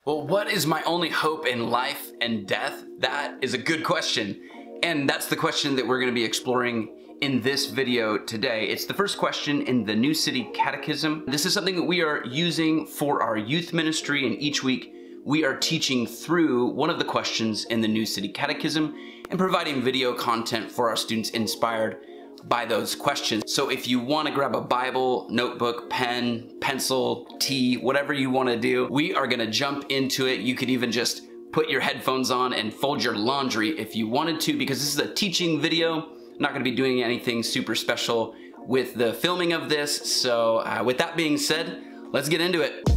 Well, what is my only hope in life and death? That is a good question. And that's the question that we're going to be exploring in this video today. It's the first question in the New City Catechism. This is something that we are using for our youth ministry, and each week we are teaching through one of the questions in the New City Catechism and providing video content for our students inspired by those questions. So if you want to grab a Bible, notebook, pen, pencil, tea, whatever you want to do, we are going to jump into it. You could even just put your headphones on and fold your laundry if you wanted to, because this is a teaching video. I'm not going to be doing anything super special with the filming of this. So with that being said, let's get into it.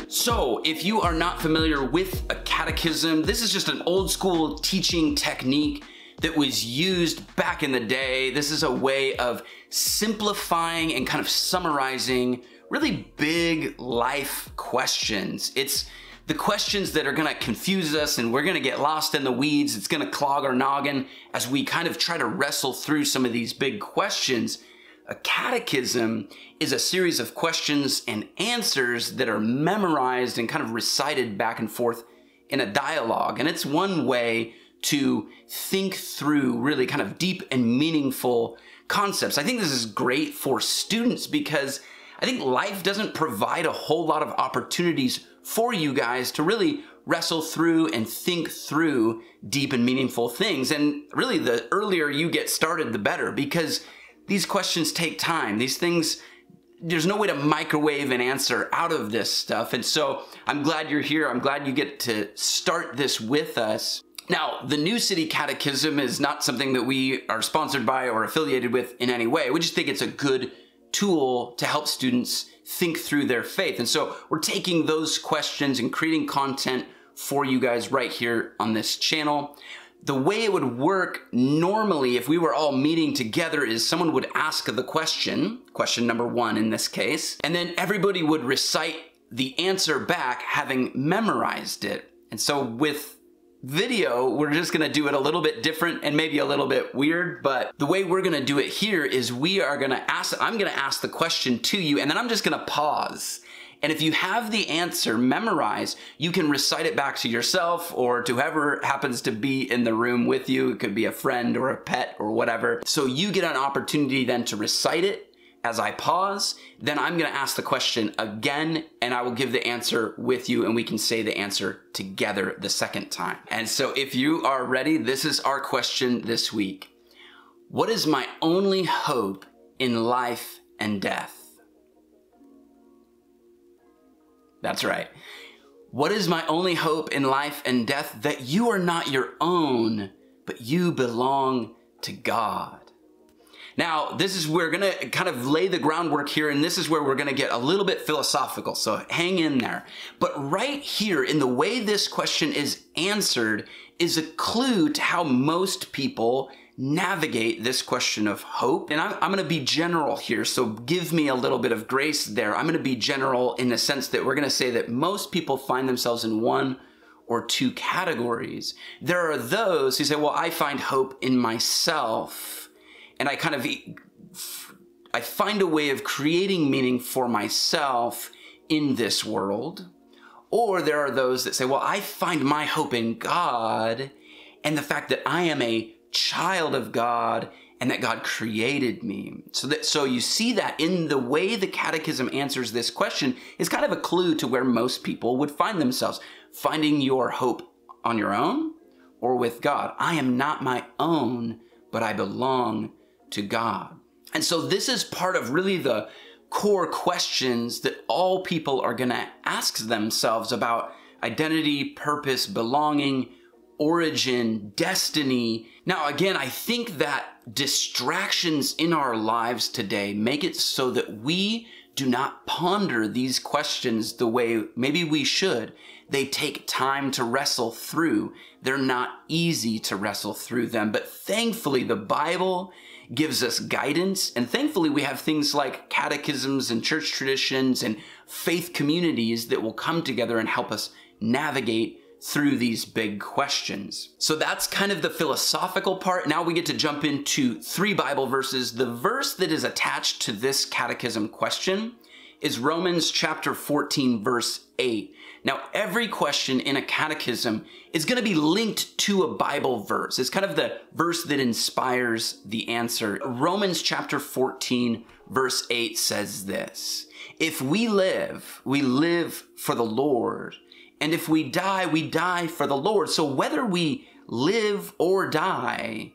So if you are not familiar with a catechism, this is just an old school teaching technique that was used back in the day. This is a way of simplifying and kind of summarizing really big life questions. It's the questions that are gonna confuse us and we're gonna get lost in the weeds. It's gonna clog our noggin as we kind of try to wrestle through some of these big questions. A catechism is a series of questions and answers that are memorized and kind of recited back and forth in a dialogue. And it's one way to think through really kind of deep and meaningful concepts. I think this is great for students because I think life doesn't provide a whole lot of opportunities for you guys to really wrestle through and think through deep and meaningful things. And really the earlier you get started, the better, because these questions take time. These things, there's no way to microwave an answer out of this stuff. And so I'm glad you're here. I'm glad you get to start this with us. Now, the New City Catechism is not something that we are sponsored by or affiliated with in any way. We just think it's a good tool to help students think through their faith. And so we're taking those questions and creating content for you guys right here on this channel. The way it would work normally if we were all meeting together is someone would ask the question number one in this case, and then everybody would recite the answer back having memorized it. And so with video, we're just gonna do it a little bit different and maybe a little bit weird, but the way we're gonna do it here is I'm gonna ask the question to you, and then I'm just gonna pause. And if you have the answer memorized, you can recite it back to yourself or to whoever happens to be in the room with you. It could be a friend or a pet or whatever. So you get an opportunity then to recite it as I pause. Then I'm gonna ask the question again, and I will give the answer with you, and we can say the answer together the second time. And so if you are ready, this is our question this week. What is my only hope in life and death? That's right. What is my only hope in life and death? That you are not your own, but you belong to God. Now, this is where we're gonna kind of lay the groundwork here, and this is where we're gonna get a little bit philosophical, so hang in there. But right here, in the way this question is answered, is a clue to how most people navigate this question of hope. And I'm going to be general here, so give me a little bit of grace there. I'm going to be general in the sense that we're going to say that most people find themselves in one or two categories. There are those who say, well, I find hope in myself, and I find a way of creating meaning for myself in this world. Or there are those that say, well, I find my hope in God and the fact that I am a child of God and that God created me. So you see that in the way the catechism answers this question is kind of a clue to where most people would find themselves, finding your hope on your own or with God. I am not my own, but I belong to God. And so this is part of really the core questions that all people are going to ask themselves about identity, purpose, belonging, origin, destiny. Now, again, I think that distractions in our lives today make it so that we do not ponder these questions the way maybe we should. They take time to wrestle through. They're not easy to wrestle through them, but thankfully the Bible gives us guidance, and thankfully we have things like catechisms and church traditions and faith communities that will come together and help us navigate through these big questions. So that's kind of the philosophical part. Now we get to jump into 3 Bible verses. The verse that is attached to this catechism question is Romans chapter 14, verse 8. Now, every question in a catechism is going to be linked to a Bible verse. It's kind of the verse that inspires the answer. Romans chapter 14, verse 8 says this: if we live for the Lord, and if we die for the Lord. So whether we live or die,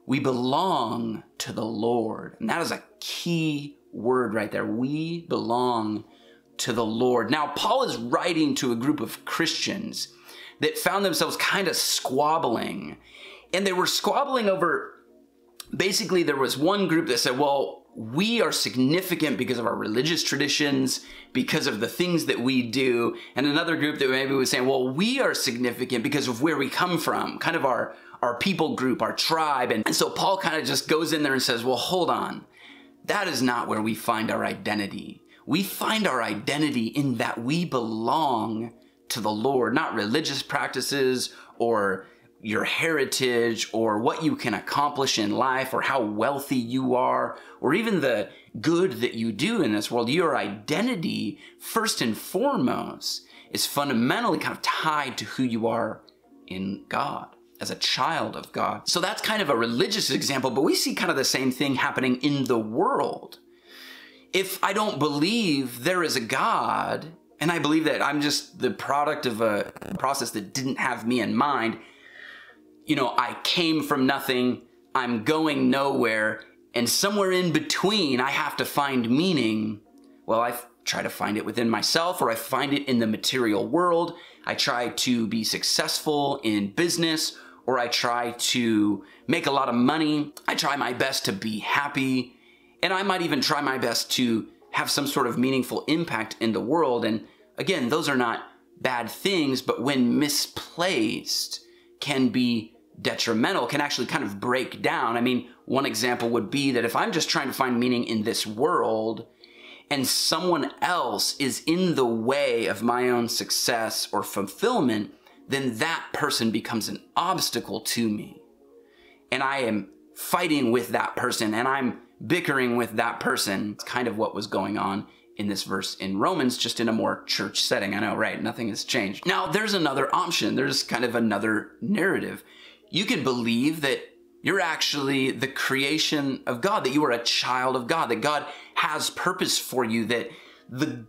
we belong to the Lord. And that is a key word right there. We belong to the Lord. Now, Paul is writing to a group of Christians that found themselves kind of squabbling. And they were squabbling over, basically there was one group that said, well, we are significant because of our religious traditions, because of the things that we do. And another group that maybe was saying, well, we are significant because of where we come from, kind of our people group, our tribe. And so Paul kind of just goes in there and says, well, hold on. That is not where we find our identity. We find our identity in that we belong to the Lord, not religious practices or your heritage or what you can accomplish in life or how wealthy you are or even the good that you do in this world. Your identity, first and foremost, is fundamentally kind of tied to who you are in God, as a child of God. So that's kind of a religious example, but we see kind of the same thing happening in the world. If I don't believe there is a God, and I believe that I'm just the product of a process that didn't have me in mind, you know, I came from nothing, I'm going nowhere, and somewhere in between I have to find meaning. Well, I try to find it within myself, or I find it in the material world. I try to be successful in business, or I try to make a lot of money. I try my best to be happy, and I might even try my best to have some sort of meaningful impact in the world. And again, those are not bad things, but when misplaced, can be detrimental, can actually kind of break down. I mean, one example would be that if I'm just trying to find meaning in this world, and someone else is in the way of my own success or fulfillment, then that person becomes an obstacle to me. And I am fighting with that person, and I'm bickering with that person. It's kind of what was going on in this verse in Romans, just in a more church setting. I know, right? Nothing has changed. Now, there's another option. There's kind of another narrative. You can believe that you're actually the creation of God, that you are a child of God, that God has purpose for you, that the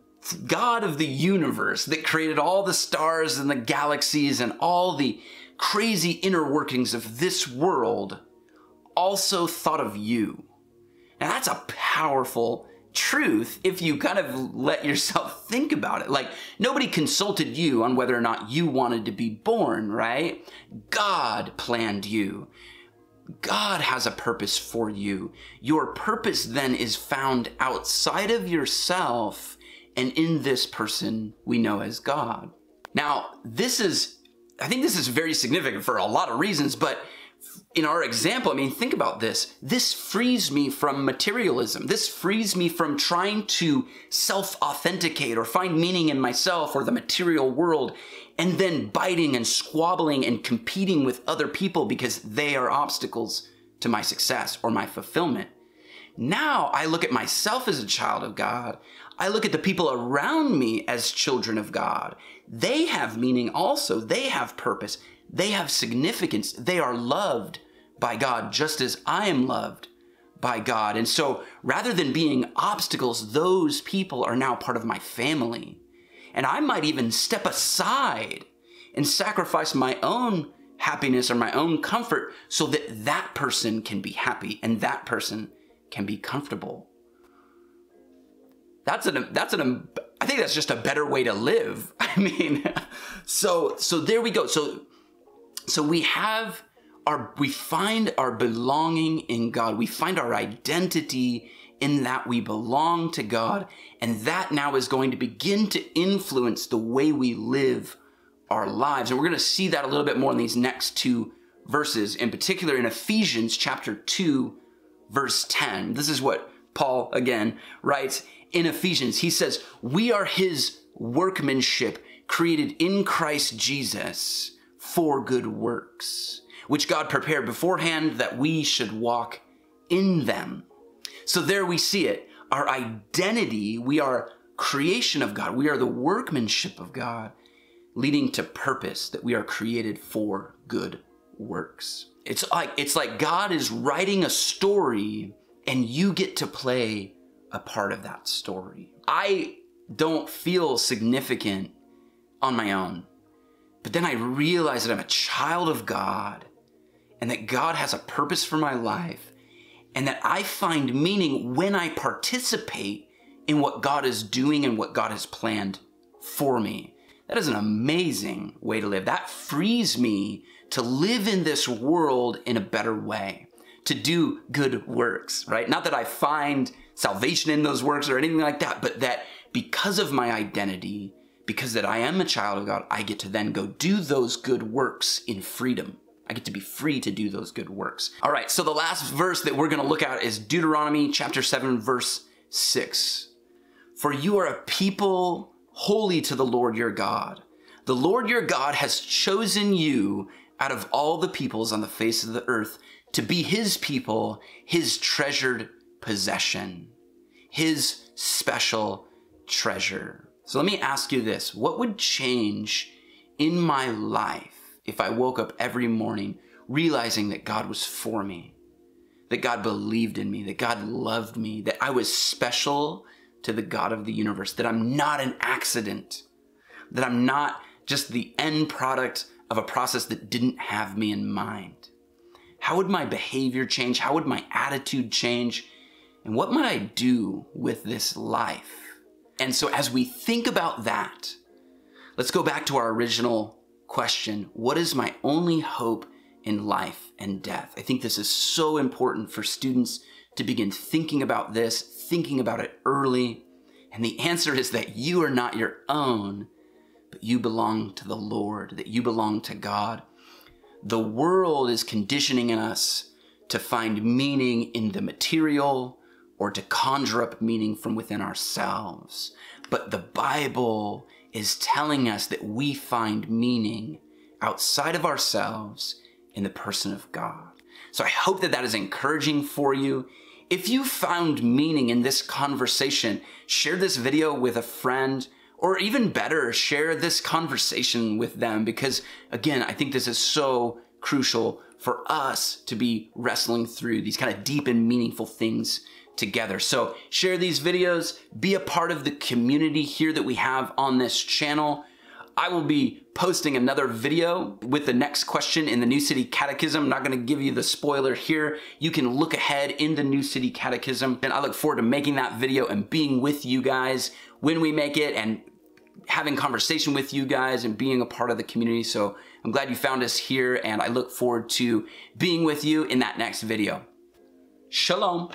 God of the universe that created all the stars and the galaxies and all the crazy inner workings of this world also thought of you. Now that's a powerful truth if you kind of let yourself think about it. Like, nobody consulted you on whether or not you wanted to be born, right? God planned you. God has a purpose for you. Your purpose then is found outside of yourself and in this person we know as God. Now, I think this is very significant for a lot of reasons, but in our example, I mean, think about this. This frees me from materialism. This frees me from trying to self-authenticate or find meaning in myself or the material world, and then biting and squabbling and competing with other people because they are obstacles to my success or my fulfillment. Now I look at myself as a child of God. I look at the people around me as children of God. They have meaning also. They have purpose. They have significance. They are loved by God just as I am loved by God. And so rather than being obstacles, those people are now part of my family. And I might even step aside and sacrifice my own happiness or my own comfort so that that person can be happy and that person can be comfortable. I think that's just a better way to live. I mean, so there we go. So we find our belonging in God. We find our identity in that we belong to God. And that now is going to begin to influence the way we live our lives. And we're going to see that a little bit more in these next two verses, in particular in Ephesians chapter 2, verse 10. This is what Paul, again, writes in Ephesians. He says, "We are his workmanship, created in Christ Jesus for good works, which God prepared beforehand that we should walk in them." So there we see it. our identity, we are creation of God. We are the workmanship of God, leading to purpose, that we are created for good works. It's like God is writing a story and you get to play a part of that story. I don't feel significant on my own, but then I realize that I'm a child of God and that God has a purpose for my life, and that I find meaning when I participate in what God is doing and what God has planned for me. That is an amazing way to live. That frees me to live in this world in a better way, to do good works, right? Not that I find salvation in those works or anything like that, but that because of my identity, because that I am a child of God, I get to then go do those good works in freedom. I get to be free to do those good works. All right, so the last verse that we're gonna look at is Deuteronomy chapter 7, verse 6. For you are a people holy to the Lord your God. The Lord your God has chosen you out of all the peoples on the face of the earth to be his people, his treasured possession, his special treasure. So let me ask you this. What would change in my life if I woke up every morning realizing that God was for me, that God believed in me, that God loved me, that I was special to the God of the universe, that I'm not an accident, that I'm not just the end product of a process that didn't have me in mind? How would my behavior change? How would my attitude change? And what might I do with this life? And so as we think about that, let's go back to our original question. What is my only hope in life and death? I think this is so important for students to begin thinking about this, thinking about it early. And the answer is that you are not your own, but you belong to the Lord, that you belong to God. The world is conditioning us to find meaning in the material or to conjure up meaning from within ourselves. But the Bible is telling us that we find meaning outside of ourselves in the person of God. So I hope that that is encouraging for you. If you found meaning in this conversation, share this video with a friend, or even better, share this conversation with them, because again, I think this is so crucial for us to be wrestling through these kind of deep and meaningful things together. So share these videos, be a part of the community here that we have on this channel. I will be posting another video with the next question in the New City Catechism. I'm not gonna give you the spoiler here. You can look ahead in the New City Catechism, and I look forward to making that video and being with you guys when we make it and having conversation with you guys and being a part of the community. So I'm glad you found us here, and I look forward to being with you in that next video. Shalom.